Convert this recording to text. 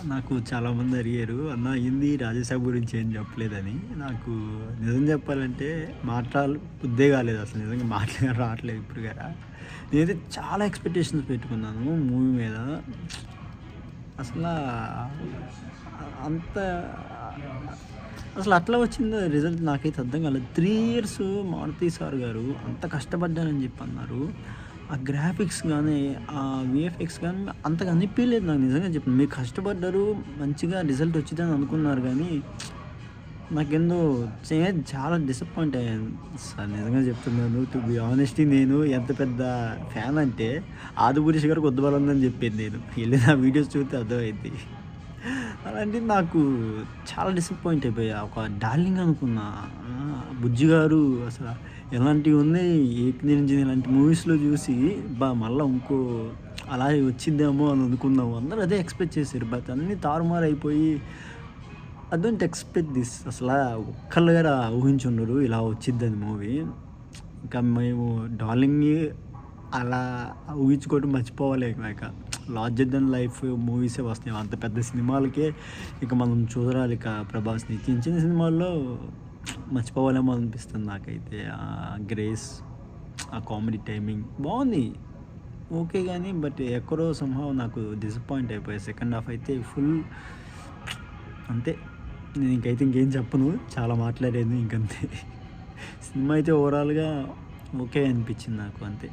నాకు చాలామంది అడిగారు, "అన్న హిందీ రాజసాబ్ గురించి ఏం చెప్పలేదని." నాకు నిజం చెప్పాలంటే బుద్దే కాలేదు అసలు. నిజంగా మాటలు రావట్లేదు ఇప్పుడు గూడా. నేనైతే చాలా ఎక్స్‌పెక్టేషన్స్ పెట్టుకున్నాను మూవీ మీద. అసలా అంత అసలు అట్లా వచ్చిందో రిజల్ట్ నాకైతే అర్థం కాలేదు. 3 ఇయర్స్ మారుతి సార్ గారు అంత కష్టపడ్డారని చెప్పి అన్నారు. ఆ గ్రాఫిక్స్ గానీ, ఆ వీఎఫ్ఎక్స్ గానీ అంతగా అనిపియలేదు నాకు నిజంగా చెప్తున్నా. మీరు కష్టపడ్డారు, మంచిగా రిజల్ట్ వచ్చిద్దని అనుకున్నారు గానీ, నాకేందో చే చాలా డిసప్పాయింట్ అయ్యాను సార్ నిజంగా చెప్తున్నాను. టు బీ హానెస్టీ నేను ఎంత పెద్ద ఫ్యాన్ అంటే 'ఆదిపురుష్' గారు 'కొద్ది బలం' ఉందని చెప్పేది నేను. ఎళ్లి నా వీడియోస్ చూస్తే అర్థమైద్ది. అలాంటిది నాకు చాలా డిసప్పాయింట్ అయిపోయా. ఒక డార్లింగ్ అనుకున్నా. 'బుజ్జి' గారు అసల ఎలాంటివి ఉన్నాయి 'ఏక్ ఇలాంటి మూవీస్‌లో చూసి మళ్ళా ఇంకో అలాగే వచ్చిద్దేమో అని అనుకున్నాము. అందరూ అదే ఎక్స్‌పెక్ట్ చేశారు. బట్ అన్నీ తారుమారైపోయి ఐ డోంట్ ఎక్స్‌పెక్ట్ దిస్ అసలా ఒక్కళ్ళు కూడా ఊహించుండరు ఇలా వచ్చిద్దని మూవీ. ఇంకా మేము 'డార్లింగ్' అలా ఊహించుకోవడం మర్చిపోవాలి ఇక. లార్జర్ దెన్ లైఫ్ మూవీసే వస్తున్నాయి. అంత పెద్ద సినిమాలకే ఇక మనం చూడాలి ఇక ప్రభాస్‌ని. చిన్న చిన్న సినిమాల్లో మర్చిపోవాలేమో అనిపిస్తుంది నాకైతే. 'గ్రేస్' ఆ కామెడీ టైమింగ్ బావుంది. ఓకే గానీ బట్ ఎక్కడో సమ్‌హౌ నాకు డిసప్పాయింట్ అయిపోయా. సెకండ్ హాఫ్ అయితే ఫుల్ అంతే. నేను ఇంకైతే ఇంకేం చెప్పను. చాలా మాట్లాడాను ఇంకంతే. సినిమా అయితే ఓవరాల్‌గా ఓకే అనిపించింది నాకు అంతే.